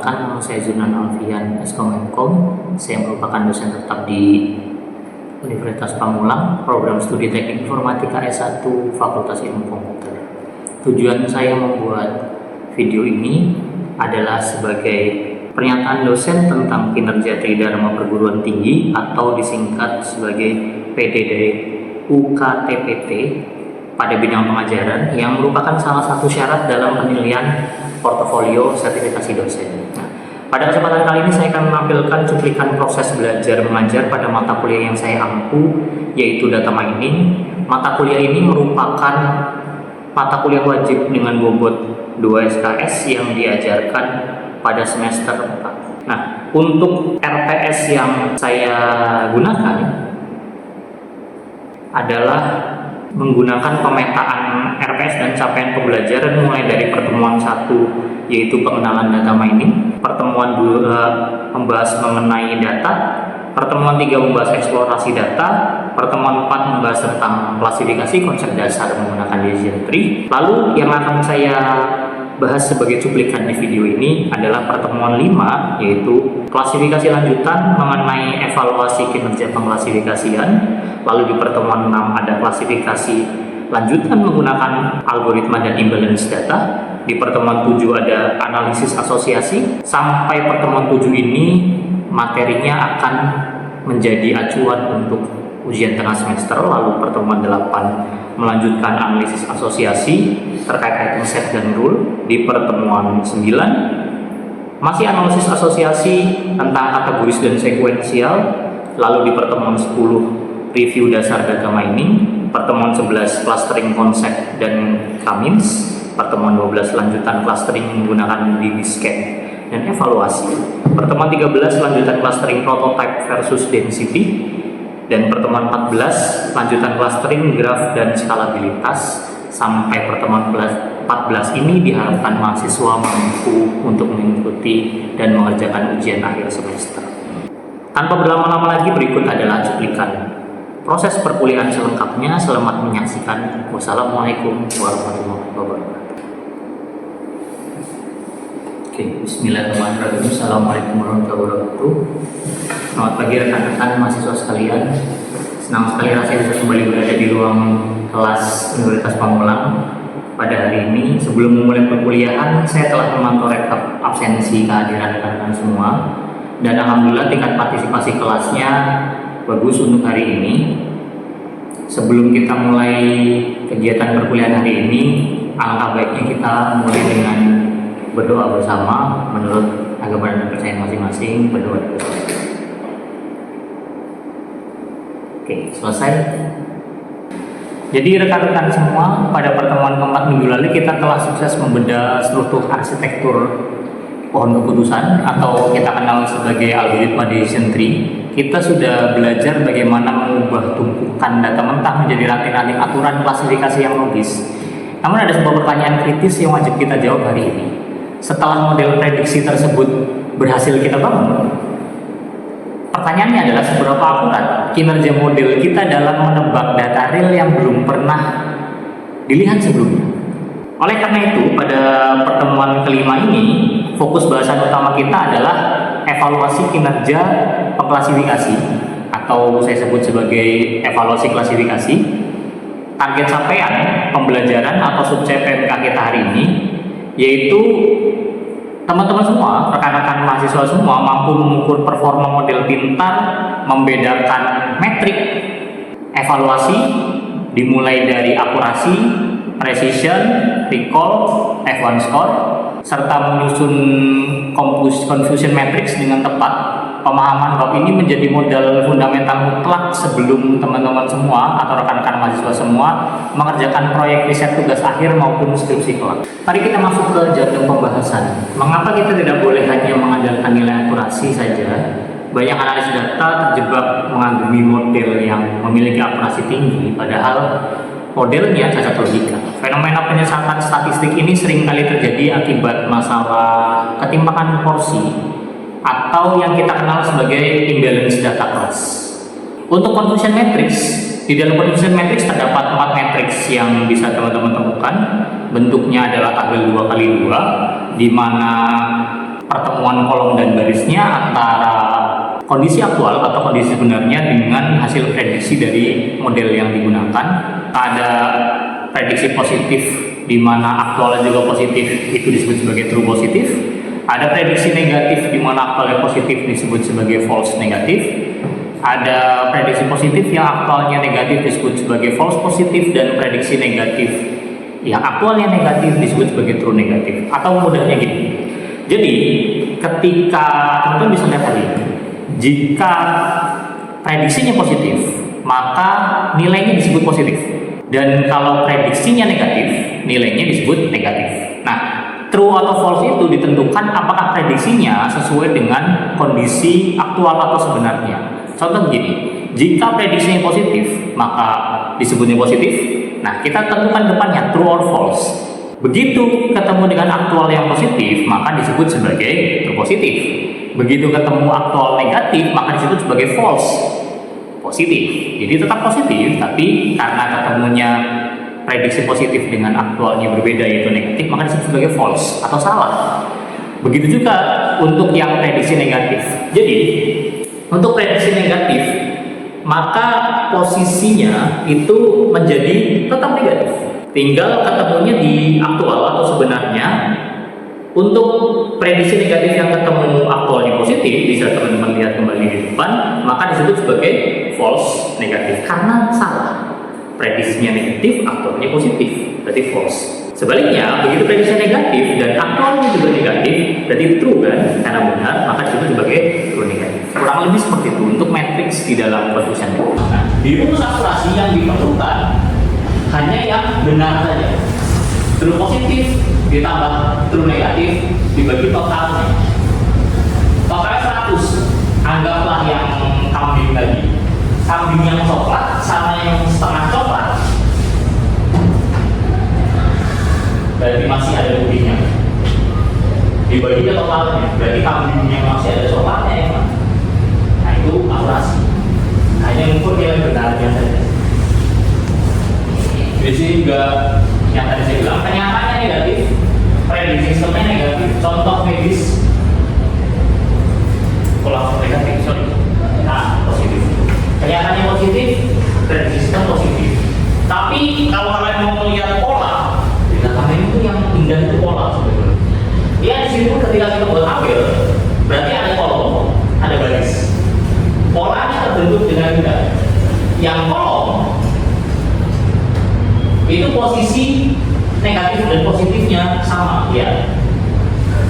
Perkenalkan, nama saya Zunan Alfian, Eskom. Saya merupakan dosen tetap di Universitas Pamulang, program studi Teknik Informatika S1, Fakultas Ilmu Komputer. Tujuan saya membuat video ini adalah sebagai pernyataan dosen tentang kinerja Tridharma Perguruan Tinggi atau disingkat sebagai PDD UKTPT pada bidang pengajaran yang merupakan salah satu syarat dalam penilaian portofolio sertifikasi dosen. Nah, pada kesempatan kali ini saya akan menampilkan cuplikan proses belajar mengajar pada mata kuliah yang saya ampu, yaitu data mining. Mata kuliah ini merupakan mata kuliah wajib dengan bobot 2 SKS yang diajarkan pada semester 4. Nah, untuk RPS yang saya gunakan adalah menggunakan pemetaan RPS dan capaian pembelajaran mulai dari pertemuan 1 yaitu pengenalan data mining, pertemuan 2 membahas mengenai data, pertemuan 3 membahas eksplorasi data, pertemuan 4 membahas tentang klasifikasi konsep dasar menggunakan decision tree. Lalu yang akan saya bahas sebagai cuplikan di video ini adalah pertemuan 5 yaitu klasifikasi lanjutan mengenai evaluasi kinerja pengklasifikasian. Lalu di pertemuan 6 ada klasifikasi lanjutan menggunakan algoritma dan imbalance data. Di pertemuan 7 ada analisis asosiasi. Sampai pertemuan 7 ini materinya akan menjadi acuan untuk ujian tengah semester. Lalu pertemuan 8 melanjutkan analisis asosiasi terkait item set dan rule. Di pertemuan 9 masih analisis asosiasi tentang kategoris dan sekuensial. Lalu di pertemuan 10 review dasar data mining, pertemuan 11 clustering konsep dan K-means, pertemuan 12 lanjutan clustering menggunakan DB-scan dan evaluasi, pertemuan 13 lanjutan clustering prototype versus density, dan pertemuan 14 lanjutan clustering graph dan skalabilitas. Sampai pertemuan 14 ini diharapkan mahasiswa mampu untuk mengikuti dan mengerjakan ujian akhir semester. Tanpa berlama-lama lagi, berikut adalah cuplikan proses perkuliahan selengkapnya. Selamat menyaksikan. Wassalamualaikum warahmatullahi wabarakatuh. Oke, bismillahirrahmanirrahim. Assalamualaikum warahmatullahi wabarakatuh. Selamat pagi rekan-rekan mahasiswa sekalian. Senang sekali rasanya bisa kembali berada di ruang kelas Universitas Pamulang pada hari ini. Sebelum memulai perkuliahan, saya telah memantau rekap absensi kehadiran rekan-rekan semua, dan alhamdulillah tingkat partisipasi kelasnya bagus untuk hari ini. Sebelum kita mulai kegiatan perkuliahan hari ini, alangkah baiknya kita mulai dengan berdoa bersama menurut agama dan kepercayaan masing-masing. Berdoa bersama. Oke, selesai. Jadi rekan-rekan semua, pada pertemuan keempat minggu lalu kita telah sukses membedah struktur arsitektur pohon keputusan atau kita kenal sebagai algoritma decision tree. Kita sudah belajar bagaimana mengubah tumpukan data mentah menjadi ranting-ranting aturan klasifikasi yang logis. Namun ada sebuah pertanyaan kritis yang wajib kita jawab hari ini. Setelah model prediksi tersebut berhasil kita bangun, pertanyaannya adalah seberapa akurat kinerja model kita dalam menebak data real yang belum pernah dilihat sebelumnya. Oleh karena itu, pada pertemuan kelima ini, fokus bahasan utama kita adalah evaluasi kinerja pengklasifikasi atau saya sebut sebagai evaluasi klasifikasi. Target capaian pembelajaran atau subjek PMK kita hari ini yaitu teman-teman semua, rekan-rekan mahasiswa semua mampu mengukur performa model pintar, membedakan metrik evaluasi dimulai dari akurasi, precision, recall, F1 score, serta menyusun confusion matrix dengan tepat. Pemahaman bab ini menjadi modal fundamental mutlak sebelum teman-teman semua atau rekan-rekan mahasiswa semua mengerjakan proyek riset tugas akhir maupun skripsi kelak. Mari kita masuk ke jantung pembahasan. Mengapa kita tidak boleh hanya mengandalkan nilai akurasi saja? Banyak analis data terjebak mengagumi model yang memiliki akurasi tinggi, padahal modelnya cacat logika. Fenomena penyesatan statistik ini seringkali terjadi akibat masalah ketimpangan porsi atau yang kita kenal sebagai imbalance data class. Untuk confusion matrix, di dalam confusion matrix terdapat 4 matrix yang bisa teman-teman temukan. Bentuknya adalah tabel 2x2, di mana pertemuan kolom dan barisnya antara kondisi aktual atau kondisi sebenarnya dengan hasil prediksi dari model yang digunakan. Ada prediksi positif di mana aktualnya juga positif, itu disebut sebagai true positif. Ada prediksi negatif di mana aktualnya positif disebut sebagai false negatif. Ada prediksi positif yang aktualnya negatif disebut sebagai false positif, dan prediksi negatif yang aktualnya negatif disebut sebagai true negatif. Atau mudahnya gini. Jadi, ketika teman-teman bisa lihat tadi, jika prediksinya positif, maka nilainya disebut positif. Dan kalau prediksinya negatif, nilainya disebut negatif. Nah, true atau false itu ditentukan apakah prediksinya sesuai dengan kondisi aktual atau sebenarnya. Contoh begini, jika prediksinya positif, maka disebutnya positif. Nah, kita tentukan depannya true or false. Begitu ketemu dengan aktual yang positif, maka disebut sebagai true positif. Begitu ketemu aktual negatif, maka disebut sebagai false positif. Jadi tetap positif, tapi karena ketemunya prediksi positif dengan aktualnya berbeda, yaitu negatif, maka disebut sebagai false atau salah. Begitu juga untuk yang prediksi negatif. Jadi untuk prediksi negatif, maka posisinya itu menjadi tetap negatif. Tinggal ketemunya di aktual atau sebenarnya. Untuk prediksi negatif yang ketemu aktualnya positif, bisa teman-teman lihat kembali di depan, maka disebut sebagai false negatif karena salah. Prediksinya negatif, aktualnya positif, berarti false. Sebaliknya, begitu prediksinya negatif dan aktualnya juga negatif, berarti true kan, karena benar, maka disebut sebagai true negatif. Kurang lebih seperti itu untuk matriks di dalam perumusan. Nah, di rumus akurasi yang diperlukan hanya yang benar saja. True positif ditambah true negatif dibagi totalnya. Totalnya 100. Anggaplah yang kambing tadi. Kambing yang coklat sama yang setengah coklat, berarti masih ada putihnya. Dibagi ke totalnya, berarti kambing yang masih ada coklatnya ya. Nah, itu akurasi. Hanya mengukur nilai benarnya saja. Jadi juga yang tadi saya bilang, kenyataannya negatif, prediksi sistemnya negatif. Contoh medis, kalau negatif, sorry. Nah, positif. Kenyataannya positif, prediksi sistem positif. Tapi kalau kalian mau melihat pola, data kalian itu yang indah itu pola sebetulnya. Ya di situ ketika kita buat tabel, berarti ada kolom, ada baris. Polanya terbentuk dengan indah. Yang kolom itu posisi negatif dan positifnya sama, ya.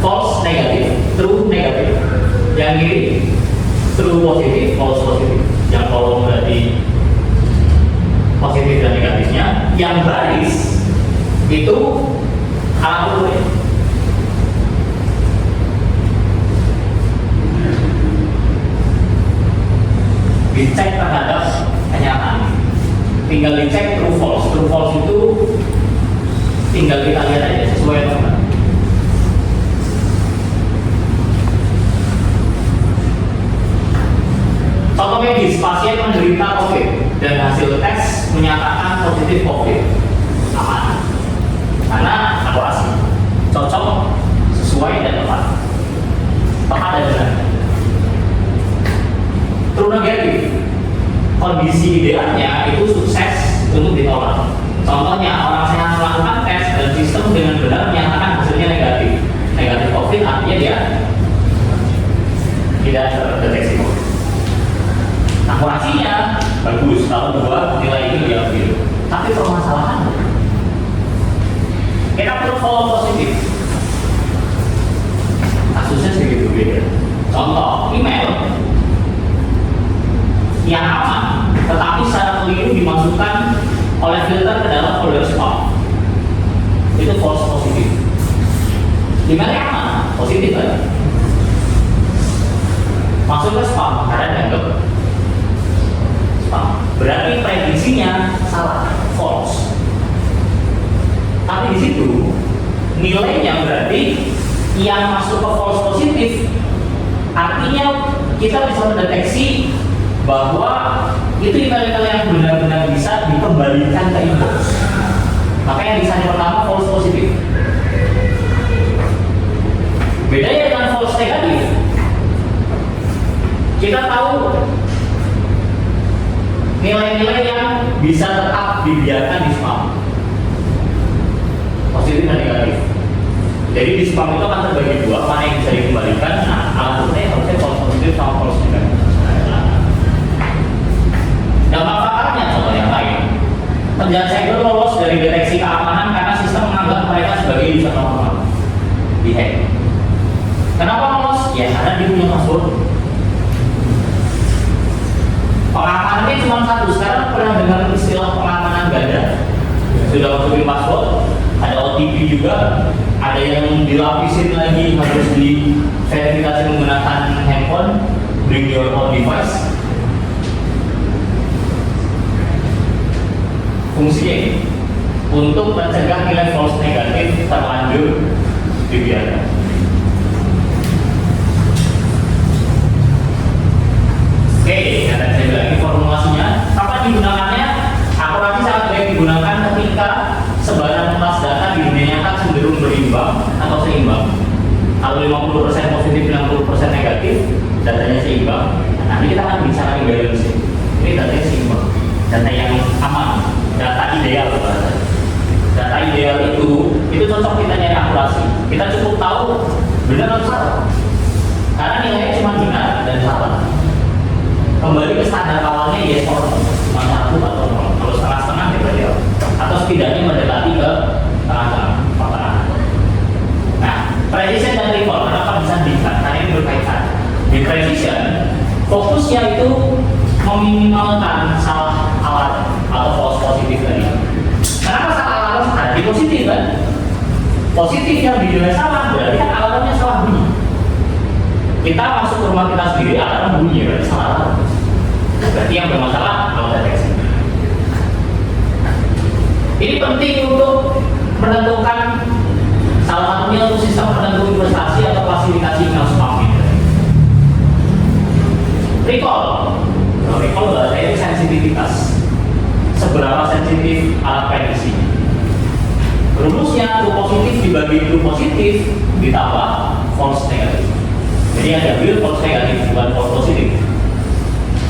False negatif, true negatif. Yang kiri true positif, false positif. Yang kolom berarti positif dan negatifnya. Yang baris itu alat ukurnya. Dicek terhadap kenyataan. Tinggal dicek true false. True false itu tinggal kita lihat aja sesuai atau enggak. Contoh medis, pasien menderita COVID dan hasil tes menyatakan positif COVID. Aman. Karena akurasi. Cocok, sesuai dan tepat. Tepat dan benar. True negatif. Kondisi idealnya itu sukses untuk ditolak. Contohnya, orang sehat melakukan tes dan sistem dengan benar menyatakan hasilnya negatif. Negatif COVID artinya dia tidak terdeteksi COVID. Akurasinya bagus kalau dua nilai ini diambil. Tapi permasalahan, kita perlu false positif. Kasusnya sedikit berbeda. Contoh, email yang aman, tetapi secara keliru dimasukkan oleh filter ke dalam folder spam. Itu false positif. Email yang aman, positif kan? Masuk ke spam karena dianggap spam. Berarti prediksinya salah, false. Tapi di situ nilainya berarti yang masuk ke false positif, artinya kita bisa mendeteksi bahwa itu email-email yang benar-benar bisa dikembalikan ke inbox. Makanya desain pertama false positif. Bedanya dengan false false negatif, kita tahu nilai-nilai yang bisa tetap dibiarkan di spam, positif dan negatif. Jadi di spam itu akan terbagi dua, mana yang bisa dikembalikan. Nah, alasannya harusnya false positif sama false negatif. Dampak fatalnya contoh yang lain, penjahat cyber lolos dari deteksi keamanan karena sistem menganggap mereka sebagai user normal, dihack. Kenapa lolos? Ya karena dia punya password. Pengamanannya cuma satu. Sekarang pernah dengar istilah pengamanan ganda? Sudah masukin password, ada OTP juga, ada yang dilapisin lagi harus diverifikasi menggunakan handphone, bring your own device. Fungsinya ini untuk mencegah nilai false negatif terlanjur dibiarkan. Oke, yang tadi saya bilang ini formulasinya. Kapan digunakannya? Akurasi sangat baik digunakan ketika sebaran kelas data di dunia nyata cenderung berimbang atau seimbang. Kalau 50% positif, 60% negatif, datanya seimbang. Nah, nanti kita akan bicara imbalance. Ini datanya seimbang, data yang aman, data ideal. Data ideal itu cocok kita nyari akurasi. Kita cukup tahu benar atau salah. Karena nilainya cuma benar dan salah. Kembali ke standar awalnya yes or no, cuma 1 atau 0. Kalau setengah-setengah ya berarti atau setidaknya mendekati ke tengah-tengah. Nah, precision dan recall kenapa bisa diikat? Karena ini berkaitan. Di precision, fokusnya itu meminimalkan salah alarm atau false positif tadi. Kenapa salah alarm? Ada di positif kan? Positif yang dinilai salah berarti kan alarmnya salah bunyi. Kita masuk ke rumah kita sendiri, alarm bunyi berarti salah alarm. Berarti yang bermasalah alat deteksi. Ini penting untuk menentukan salah satunya untuk sistem penentu investasi atau klasifikasi email spam ini. Recall. Recall bahasa ini sensitivitas. Seberapa sensitif alat prediksi. Rumusnya true positif dibagi true positif ditambah false negatif. Jadi yang diambil false negatif bukan false positif.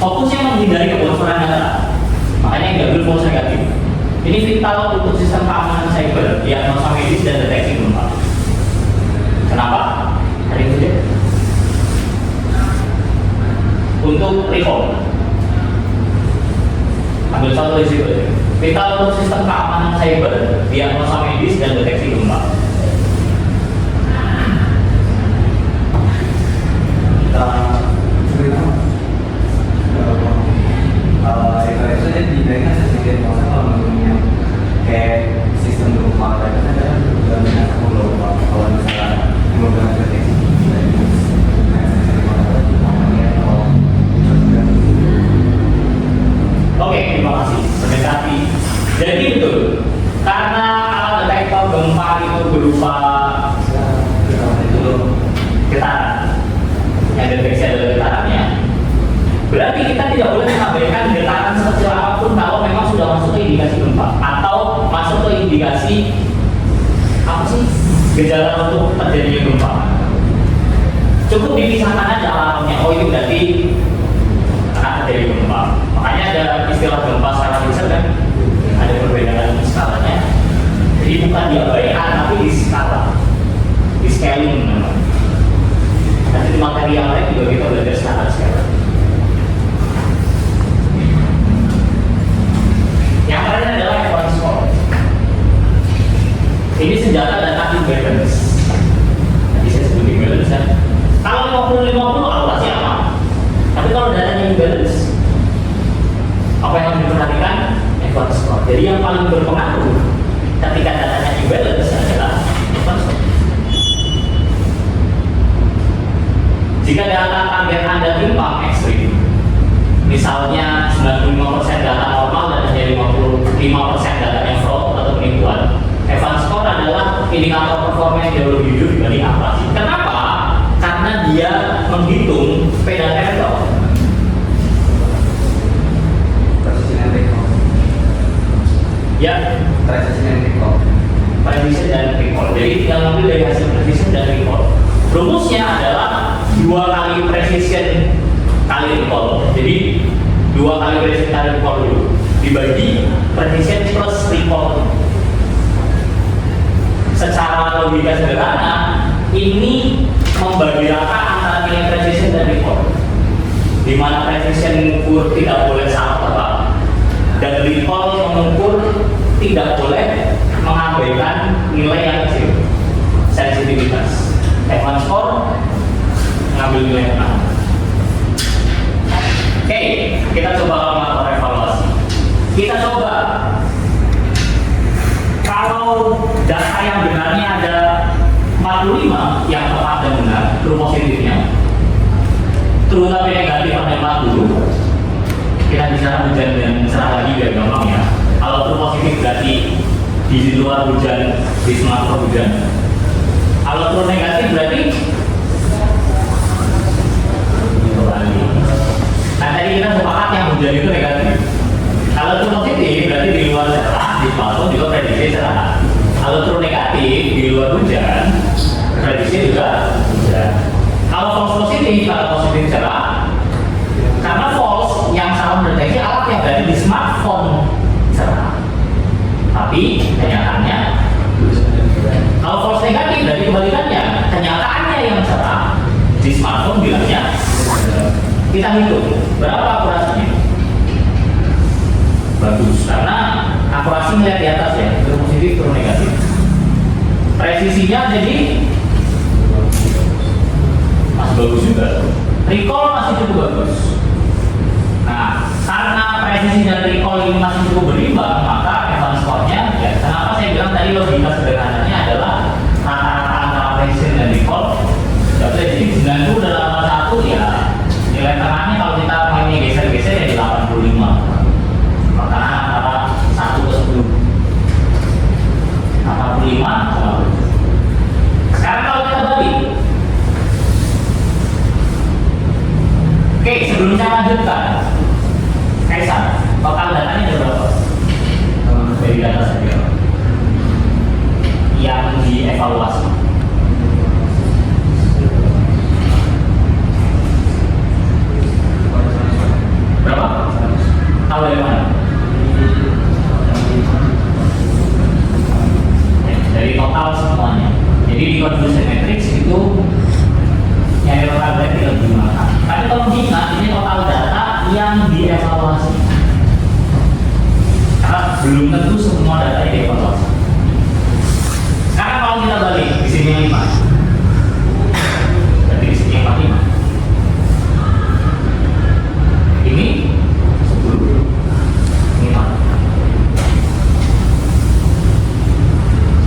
Fokusnya menghindari kebocoran data, makanya yang diambil false negatif. Ini vital untuk sistem keamanan cyber, diagnosa medis dan deteksi gempa. Kenapa? Hari ini deh. Untuk recall, ambil satu risiko aja. Vital untuk sistem keamanan cyber, diagnosa medis dan deteksi gempa. Itu saja diberikan sedikit masalah menurutnya kayak sistem gempa dan ada juga kalau misalnya menggunakan deteksi Oke, terima kasih. Mendekati. Jadi betul, karena alat detektor gempa itu berupa getaran, yang deteksi adalah getarannya. Berarti kita tidak boleh mengabaikan getaran sekecil apapun kalau memang sudah masuk ke indikasi gempa atau masuk ke indikasi apa sih gejala untuk terjadinya gempa. Cukup dipisahkan aja alarmnya. Oh ini berarti akan terjadi gempa. Makanya ada istilah gempa secara riset kan, ada perbedaan skalanya. Jadi bukan diabaikan tapi di skala, di scaling memang. Nanti di materi yang lain juga kita belajar skala. Yang terakhir adalah Evans score. Ini senjata data imbalance. Tadi saya sebut imbalance kan. Kalau 50-50 akurasi aman. Tapi kalau datanya imbalance, apa yang harus diperhatikan? Evans score. Jadi yang paling berpengaruh ketika datanya imbalance adalah Evans score. Jika data target Anda timpang ekstrim, misalnya 95% data normal dan hanya 55% datanya fraud atau penipuan, Evans score adalah indikator performa yang jauh lebih jujur dibanding akurasi. Kenapa? Karena dia menghitung peda error. Ya, precision and recall. precision dan recall. Jadi tinggal ngambil dari hasil precision dan recall. Rumusnya adalah 2 kali precision kali recall. Jadi 2 kali precision kali recall dulu dibagi precision plus recall. Secara logika sederhana, ini membagi rata antara nilai precision dan recall, di mana precision mengukur tidak boleh salah tebak dan recall mengukur tidak boleh mengabaikan nilai yang kecil, sensitivitas. F1 score mengambil nilai yang enam. Oke, kita coba melakukan evaluasi. Kita coba kalau data yang benarnya ada 45 yang tepat dan benar, true positifnya, true tapi negatif ada 40. Kita bicara hujan dan cerah lagi biar gampang ya. Kalau true positif berarti di luar hujan, di Sumatera hujan. Kalau true negatif berarti kembali. Nah tadi kita sepakat yang hujan itu negatif. Kalau true positif berarti di luar cerah, di Sumatera juga prediksi cerah. Kalau true negatif di luar hujan, prediksi juga hujan. Kalau false positif, kalau positif cerah, karena false yang salah mendeteksi alat yang berada di smartphone cerah. Tapi kenyataannya, kalau false negatif berarti kebalikannya, kenyataannya yang cerah, di smartphone bilangnya. Kita hitung berapa akurasinya. Bagus, karena akurasi melihat di atas ya, true positif, true negatif. Presisinya jadi masih bagus juga. Recall masih cukup bagus. Nah, karena presisi dan recall ini masih cukup berimbang, maka F1 score-nya ya. Kenapa saya bilang tadi logika sederhananya adalah rata-rata antara presisi dan recall. Jadi 90 dalam 1 ya. Nilai tengahnya kalau kita mainnya geser-geser ya di 85. Maka antara 1 ke 10. 85. Sekarang kalau kita balik. Oke, sebelum saya lanjutkan, Kaisar, total datanya ada berapa? Dari data saya yang dievaluasi. Berapa? Tahu dari mana? Dari total semuanya. Jadi di confusion matrix itu nyari total berarti lebih mahal. Tapi kalau diingat ini total data yang dievaluasi. Karena belum tentu semua data dievaluasi. Sekarang kalau kita balik di sini 5, berarti di sini 45. Ini 10, ini 4.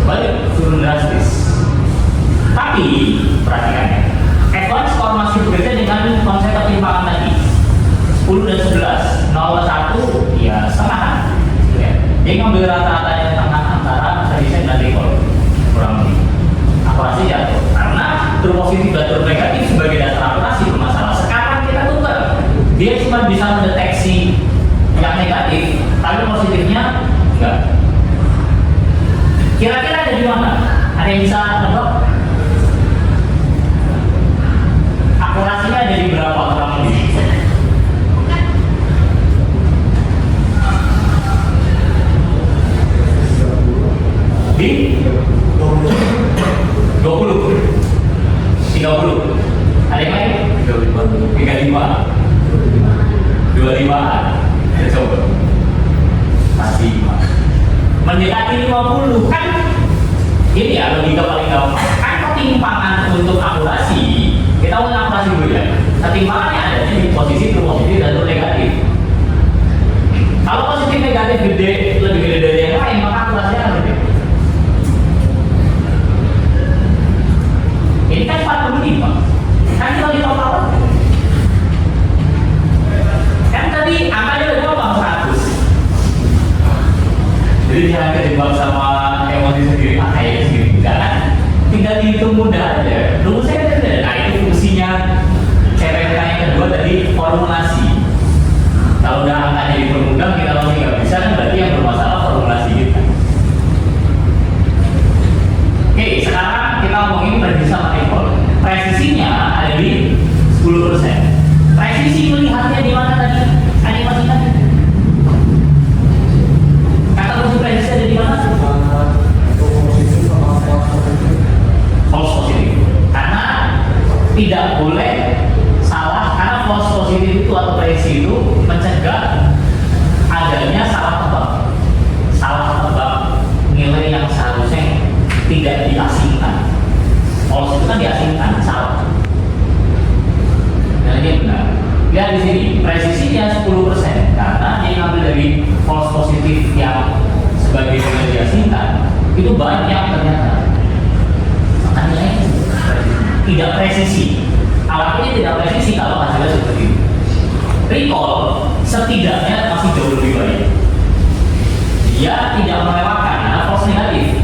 Balik turun drastis. Tapi perhatikan ya, F1 skor masih berbeda dengan konsep ketimpangan tadi. 10 dan 11, 0 ke 1 ya setengah ya. Dia ngambil rata-rata yang tengah antara precision dan recall kurang lebih. Akurasi jatuh karena true positif dan true negatif sebagai dasar akurasi bermasalah. Sekarang kita tukar, dia cuma bisa mendeteksi yang negatif, tapi positifnya enggak. Kira-kira ada di mana? Ada yang bisa nebak? Akurasinya ada di berapa kurang lebih? Di 20, 30. Ada yang lain? 35, 25. Kita coba. Masih mendekati 50 kan? Ini ya logika paling gampang. Kan ketimpangan untuk akurasi, kita mau akurasi dulu ya. Ketimpangannya ada di posisi true positif dan true negatif. Kalau positif negatif gede, lebih gede dari yang lain, maka akurasinya akan gede. Ini kan 45. Kan kita di total. Kan tadi angkanya udah gampang 100. Jadi jangan kejebak sama emosi sendiri, kayaknya segini enggak kan? Tinggal dihitung mudah aja. Rumusnya kan ada. Nah itu fungsinya CPK yang kedua tadi formulasi. Kalau udah angkanya dipermudah kita masih nggak bisa kan berarti yang bermasalah formulasi kita. Oke, sekarang kita ngomongin prediksi sama recall. diaplikasikan itu banyak ternyata. Makanya tidak presisi. Alatnya tidak presisi kalau hasilnya seperti itu. Recall setidaknya masih jauh lebih baik. Dia tidak melewatkan, karena false negatif.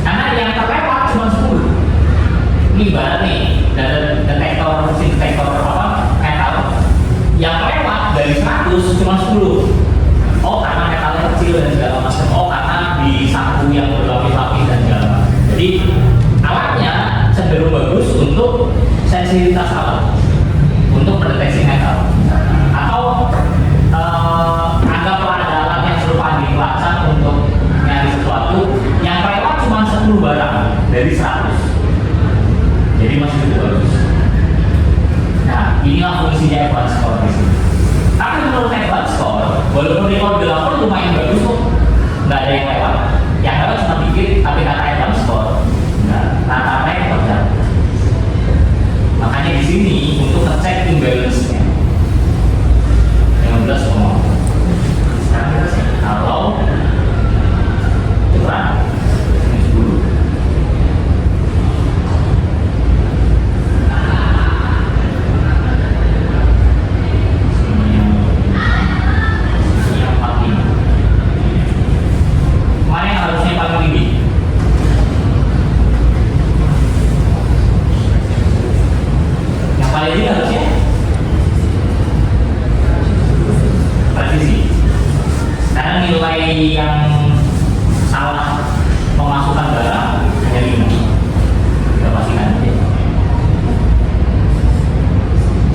Karena yang terlewat cuma 10. Ini ibarat nih, detektor metal. Yang lewat dari 100 cuma 10. Oh, karena metalnya kecil dan segala macam. Oh, karena di saku yang berlapis-lapis dan segala macam. Jadi alatnya cenderung bagus untuk sensitivitas alat, untuk mendeteksi metal. Atau anggaplah ada alat yang serupa di pelacak untuk nyari sesuatu yang lewat cuma 10 barang dari 100. Jadi masih cukup bagus. Nah, inilah fungsinya advanced score di sini. Tapi menurut advanced score, walaupun recall dilakukan lumayan bagus kok, nggak ada yang lewat. Yang lewat cuma dikit, tapi kata advanced score, rata-rata terjadi. Makanya di sini untuk ngecek imbalance-nya 15 ngomong. Sekarang kita cek kalau curang ini 10. Mana yang harusnya paling tinggi? Yang paling tinggi harusnya presisi. Karena nilai yang salah memasukkan barang hanya 5. Kita pastikan aja.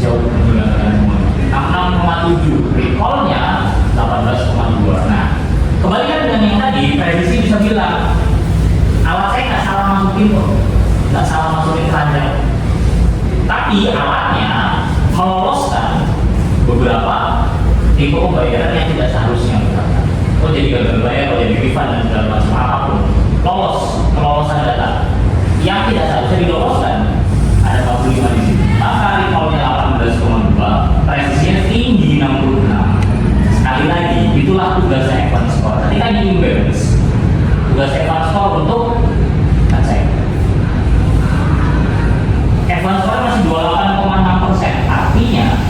Jauh meninggalkan semua. 6,7. Recall-nya 18,2. Nah, kebalikan dengan yang tadi, presisi bisa bilang alat saya nggak salah masukin kok, nggak salah masukin keranjang. Tapi alatnya meloloskan beberapa tipe pembayaran yang tidak seharusnya berangkat. Oh, jadi gagal bayar, oh jadi refund dan segala macam apapun. Kelolosan data yang tidak seharusnya diloloskan ada 45 di sini. Maka recall-nya 18,2, presisinya tinggi 66. Sekali lagi, itulah tugasnya advanced score. Tadi kan imbalance. Tugas advanced score untuk ngecek. Advanced score masih 28,6%. Artinya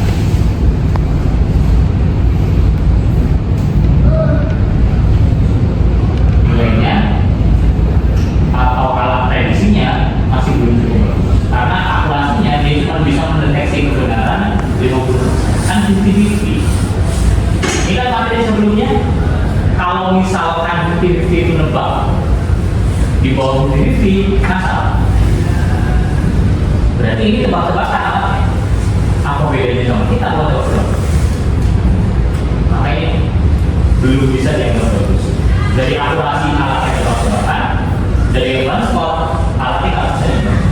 nilainya atau alat prediksinya masih belum cukup bagus. Karena akurasinya dia cuma bisa mendeteksi kebenaran 50%. Kan 50-50. Ini kan materi sebelumnya, kalau misalkan 50-50 itu nebak di bawah 50-50, salah. Berarti ini tebak-tebakan alatnya. Apa bedanya sama kita kalau tebak-tebakan? Makanya belum bisa dianggap bagus. Dari akurasi alatnya tebak-tebakan, dari advanced score alatnya nggak bisa dianggap.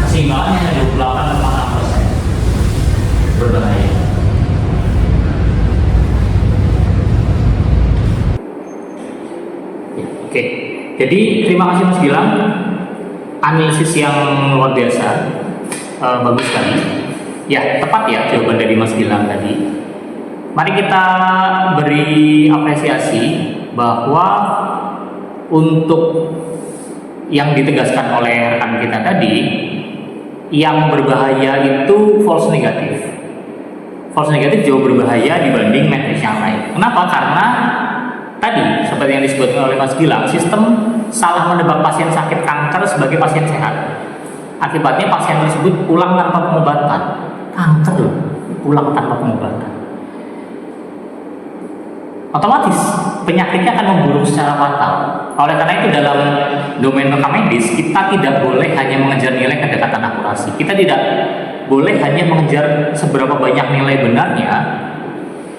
Keseimbangannya hanya 28,6%. Berbahaya. Oke, jadi terima kasih Mas Gilang, analisis yang luar biasa, bagus sekali. Ya, tepat ya jawaban dari Mas Gilang tadi. Mari kita beri apresiasi bahwa untuk yang ditegaskan oleh rekan kita tadi, yang berbahaya itu false negatif. False negatif jauh berbahaya dibanding matriks yang lain. Kenapa? Karena tadi, seperti yang disebutkan oleh Mas Gilang, sistem salah menebak pasien sakit kanker sebagai pasien sehat. Akibatnya pasien tersebut pulang tanpa pengobatan. Kanker loh, pulang tanpa pengobatan. Otomatis penyakitnya akan memburuk secara fatal. Oleh karena itu dalam domain rekam medis kita tidak boleh hanya mengejar nilai kedekatan akurasi. Kita tidak boleh hanya mengejar seberapa banyak nilai benarnya,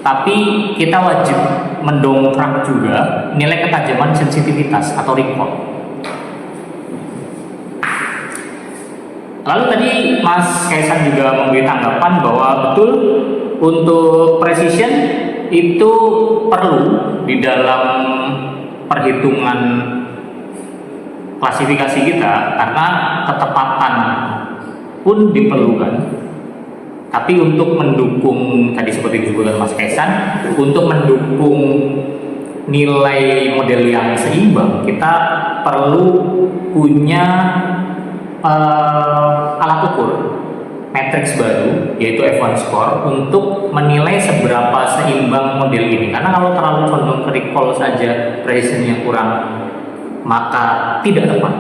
tapi kita wajib mendongkrak juga nilai ketajaman sensitivitas atau recall. Lalu tadi Mas Kaisan juga memberi tanggapan bahwa betul untuk precision itu perlu di dalam perhitungan klasifikasi kita karena ketepatan pun diperlukan. Tapi untuk mendukung tadi seperti disebutkan Mas Kaisan, untuk mendukung nilai model yang seimbang, kita perlu punya alat ukur matriks baru yaitu F1 score untuk menilai seberapa seimbang model ini. Karena kalau terlalu condong ke recall saja, precision-nya kurang, maka tidak tepat.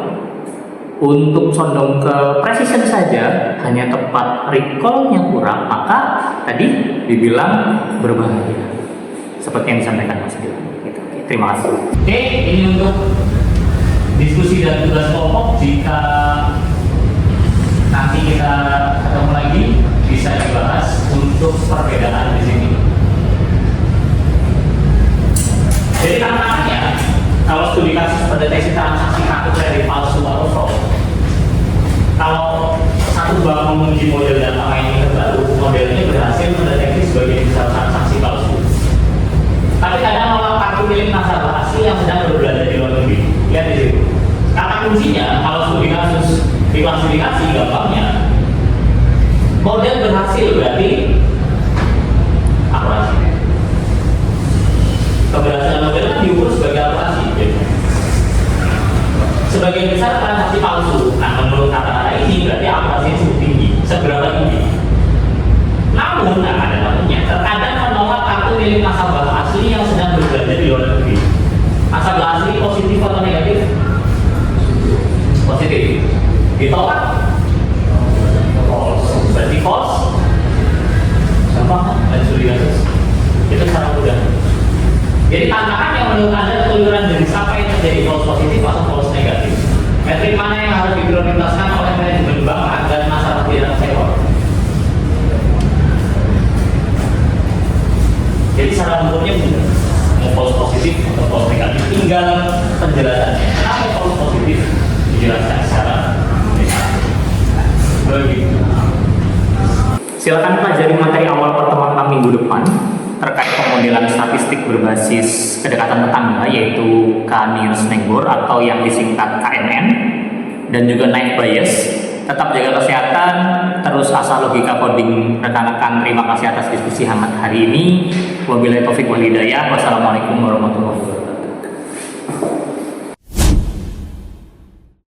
Untuk condong ke precision saja hanya tepat, recall-nya kurang, maka tadi dibilang berbahaya. Seperti yang disampaikan Mas Dio. Gitu. Oke, terima kasih. Oke, ini untuk diskusi dan tugas kelompok. Jika nanti kita ketemu lagi, bisa dibahas untuk perbedaan di sini. Jadi tantangannya, kalau studi kasus pendeteksi transaksi kartu kredit palsu atau fraud, kalau satu bank menguji model data mining terbaru, modelnya berhasil mendeteksi sebagian besar transaksi palsu. Tapi kadang malah kartu milik nasabah asli yang sedang berbelanja di luar negeri. Lihat di situ. Kata kuncinya, kalau studi kasus diklasifikasi gampangnya, model berhasil berarti akurasi. Keberhasilan model kan diukur sebagai akurasi. Sebagian besar transaksi palsu. Nah, menurut kata-kata ini berarti akurasinya cukup tinggi. Seberapa tinggi? Namun, ada namunnya. Terkadang menolak kartu milik nasabah asli yang sedang berbelanja di luar negeri. Nasabah asli positif atau negatif? Positif. Ditolak? False. Berarti false? Gampang kan? Studi kasus. Itu sangat mudah. Jadi tantangan yang menurut Anda keliruan dari siapa yang terjadi false positif atau false negatif? Metrik mana yang harus diprioritaskan oleh manajemen bank agar nasabah tidak tersewa? Jadi cara mengukurnya mudah. Mau false positif atau false negatif, tinggal penjelasannya. Kenapa false positif? Dijelaskan secara begitu. Silakan pelajari materi awal pertemuan kami minggu depan terkait pemodelan statistik berbasis kedekatan tetangga, yaitu K-Neighbor atau yang disingkat KNN, dan juga naive Bayes. Tetap jaga kesehatan, terus asah logika coding rekan-rekan. Terima kasih atas diskusi hangat hari ini. Wabillahi taufiq wal hidayah. Wassalamualaikum warahmatullahi wabarakatuh.